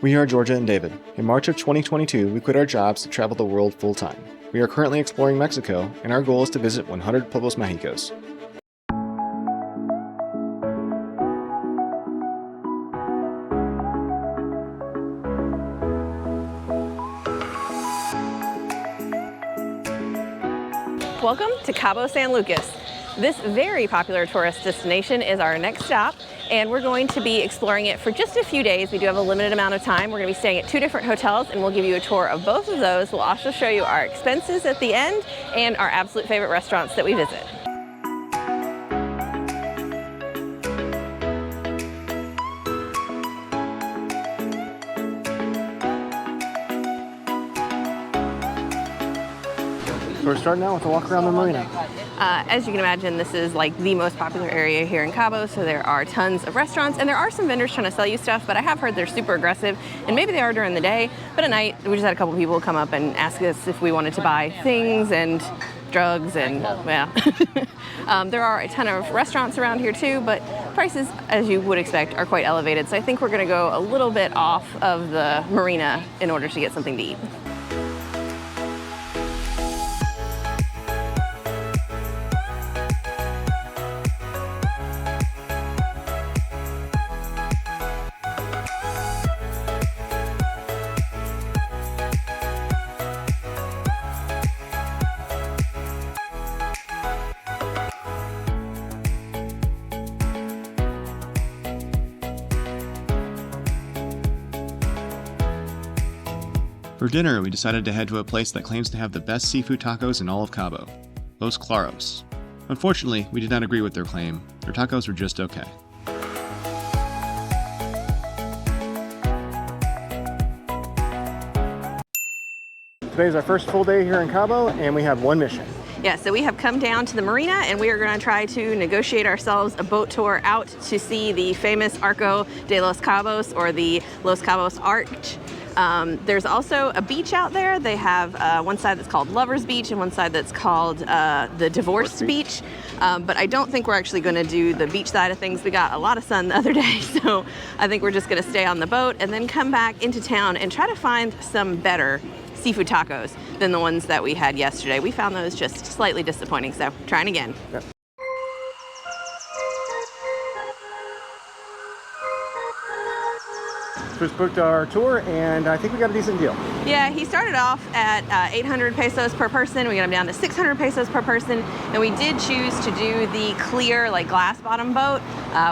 We are Georgia and David. In March of 2022, we quit our jobs to travel the world full-time. We are currently exploring Mexico, and our goal is to visit 100 Pueblos Mágicos. Welcome to Cabo San Lucas. This very popular tourist destination is our next stop, and we're going to be exploring it for just a few days. We do have a limited amount of time. We're going to be staying at 2 different hotels, and we'll give you a tour of both of those. We'll also show you our expenses at the end and our absolute favorite restaurants that we visit. So we're starting out with a walk around the marina. As you can imagine, this is like the most popular area here in Cabo, so there are tons of restaurants, and there are some vendors trying to sell you stuff, but I have heard they're super aggressive, and maybe they are during the day, but at night, we just had a couple people come up and ask us if we wanted to buy things and drugs, and yeah. There are a ton of restaurants around here too, but prices, as you would expect, are quite elevated, so I think we're gonna go a little bit off of the marina in order to get something to eat. For dinner, we decided to head to a place that claims to have the best seafood tacos in all of Cabo, Los Claros. Unfortunately, we did not agree with their claim. Their tacos were just okay. Today is our first full day here in Cabo, and we have one mission. Yeah, so we have come down to the marina, and we are going to try to negotiate ourselves a boat tour out to see the famous Arco de los Cabos, or the Los Cabos Arch. There's also a beach out there. They have one side that's called Lover's Beach and one side that's called the Divorced Beach. But I don't think we're actually going to do the beach side of things. We got a lot of sun the other day, so I think we're just going to stay on the boat and then come back into town and try to find some better seafood tacos than the ones that we had yesterday. We found those just slightly disappointing, so trying again. Yep. Just booked our tour, and I think we got a decent deal. Yeah, he started off at 800 pesos per person. We got him down to 600 pesos per person, and we did choose to do the clear, like glass bottom boat,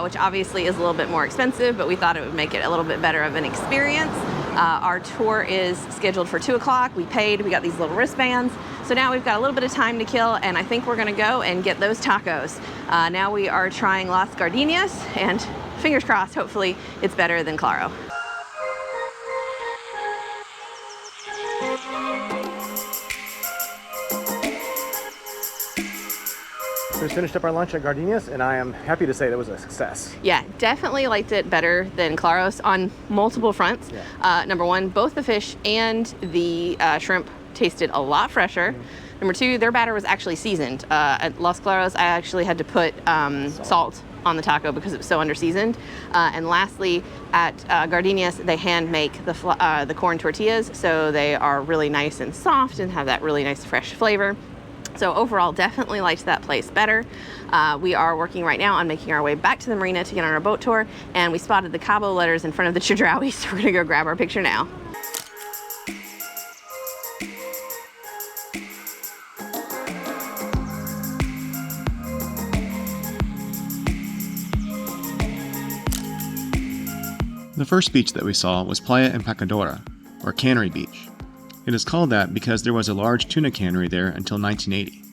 which obviously is a little bit more expensive, but we thought it would make it a little bit better of an experience. Our tour is scheduled for 2 o'clock. We paid, we got these little wristbands. So now we've got a little bit of time to kill, and I think we're gonna go and get those tacos. Now we are trying Las Gardenias, and fingers crossed, hopefully it's better than Claro. We just finished up our lunch at Gardenias, and I am happy to say that was a success. Yeah, definitely liked it better than Claros on multiple fronts. Yeah. Number one, both the fish and the shrimp tasted a lot fresher. Mm-hmm. Number two, their batter was actually seasoned. At Los Claros, I actually had to put salt on the taco because it was so under-seasoned. And lastly, at Gardenias, they hand make the corn tortillas, so they are really nice and soft and have that really nice fresh flavor. So overall, definitely liked that place better. We are working right now on making our way back to the marina to get on our boat tour, and we spotted the Cabo letters in front of the Chedraui, so we're gonna go grab our picture now. The first beach that we saw was Playa Empacadora, or Cannery Beach. It is called that because there was a large tuna cannery there until 1980.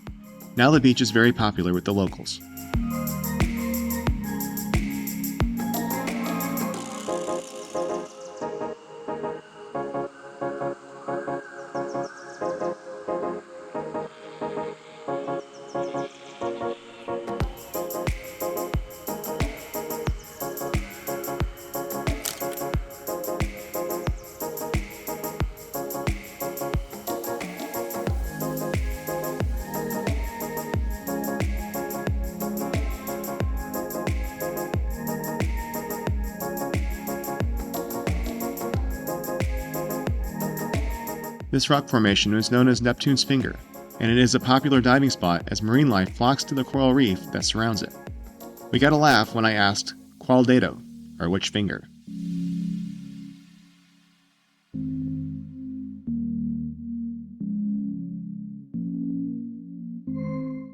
Now the beach is very popular with the locals. This rock formation is known as Neptune's Finger, and it is a popular diving spot as marine life flocks to the coral reef that surrounds it. We got a laugh when I asked, "Qual dedo?" or which finger?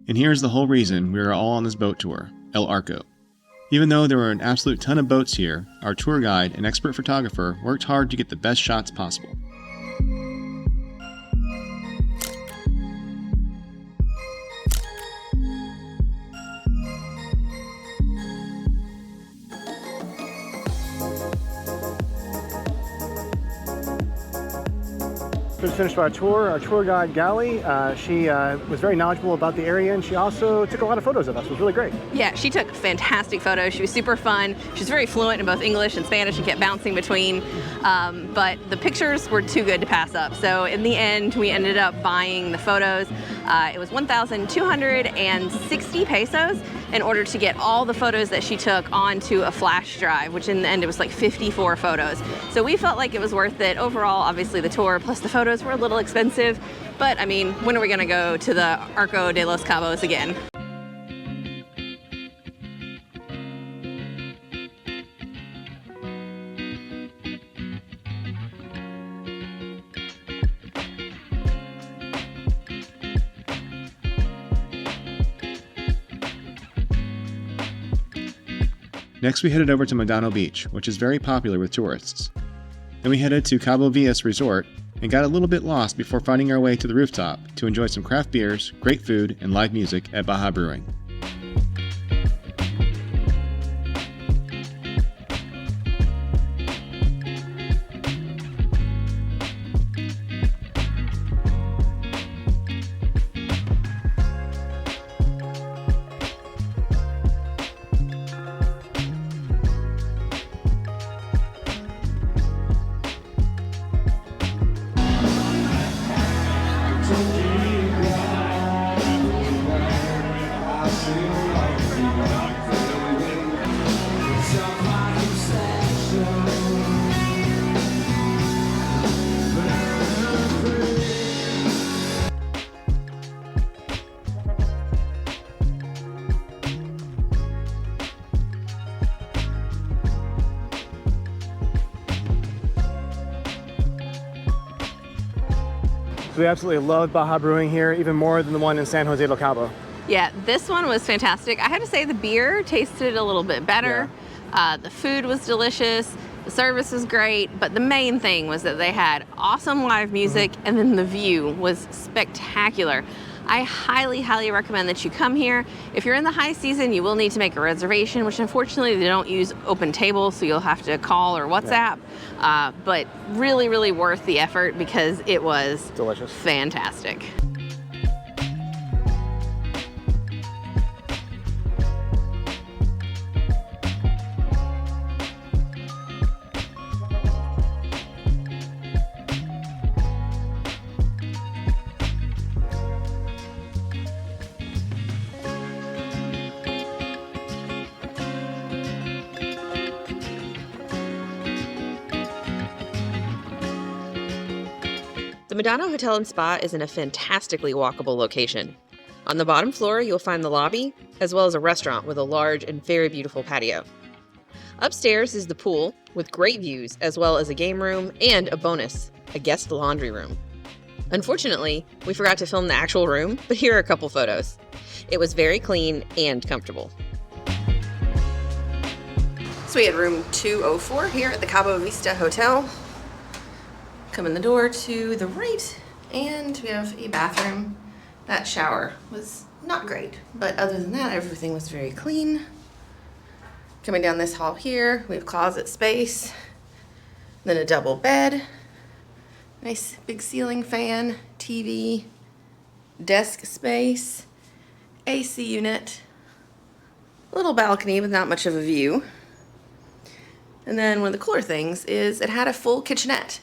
And here's the whole reason we are all on this boat tour, El Arco. Even though there were an absolute ton of boats here, our tour guide and expert photographer worked hard to get the best shots possible. Just finished our tour guide Gally. She was very knowledgeable about the area, and she also took a lot of photos of us. It was really great. Yeah, she took fantastic photos. She was super fun. She was very fluent in both English and Spanish and kept bouncing between. But the pictures were too good to pass up. So in the end, we ended up buying the photos. It was 1,260 pesos in order to get all the photos that she took onto a flash drive, which in the end it was like 54 photos. So we felt like it was worth it. Overall, obviously the tour plus the photos were a little expensive, but I mean, when are we gonna go to the Arco de los Cabos again? Next we headed over to Medano Beach, which is very popular with tourists. Then we headed to Cabo Villas Resort and got a little bit lost before finding our way to the rooftop to enjoy some craft beers, great food, and live music at Baja Brewing. We absolutely loved Baja Brewing here, even more than the one in San Jose del Cabo. Yeah, this one was fantastic. I had to say the beer tasted a little bit better. Yeah. The food was delicious. The service was great, but the main thing was that they had awesome live music, and then the view was spectacular. I highly, highly recommend that you come here. If you're in the high season, you will need to make a reservation, which unfortunately they don't use open tables, so you'll have to call or WhatsApp. Yeah. But really, really worth the effort because it was delicious, fantastic. The Medano Hotel and Spa is in a fantastically walkable location. On the bottom floor, you'll find the lobby, as well as a restaurant with a large and very beautiful patio. Upstairs is the pool, with great views, as well as a game room and a bonus, a guest laundry room. Unfortunately, we forgot to film the actual room, but here are a couple photos. It was very clean and comfortable. So we had room 204 here at the Cabo Vista Hotel. Come in the door to the right, and we have a bathroom. That shower was not great, but other than that, everything was very clean. Coming down this hall here, we have closet space, then a double bed, nice big ceiling fan, TV, desk space, AC unit, a little balcony with not much of a view. And then one of the cooler things is it had a full kitchenette.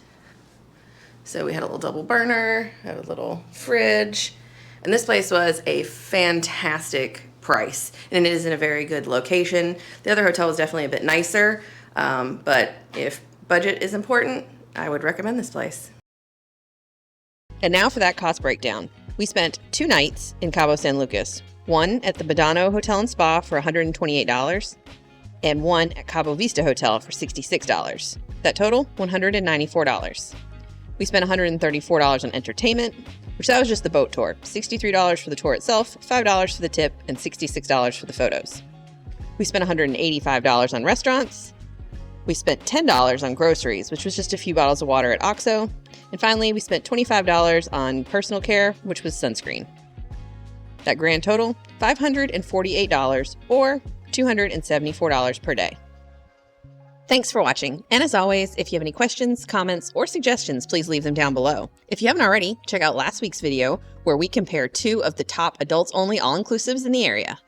So we had a little double burner, had a little fridge, and this place was a fantastic price, and it is in a very good location. The other hotel was definitely a bit nicer, but if budget is important, I would recommend this place. And now for that cost breakdown. We spent 2 nights in Cabo San Lucas, one at the Medano Hotel and Spa for $128, and one at Cabo Vista Hotel for $66. That total, $194. We spent $134 on entertainment, which that was just the boat tour. $63 for the tour itself, $5 for the tip, and $66 for the photos. We spent $185 on restaurants. We spent $10 on groceries, which was just a few bottles of water at Arco. And finally, we spent $25 on personal care, which was sunscreen. That grand total, $548 or $274 per day. Thanks for watching. And as always, if you have any questions, comments, or suggestions, please leave them down below. If you haven't already, check out last week's video where we compare 2 of the top adults-only all-inclusives in the area.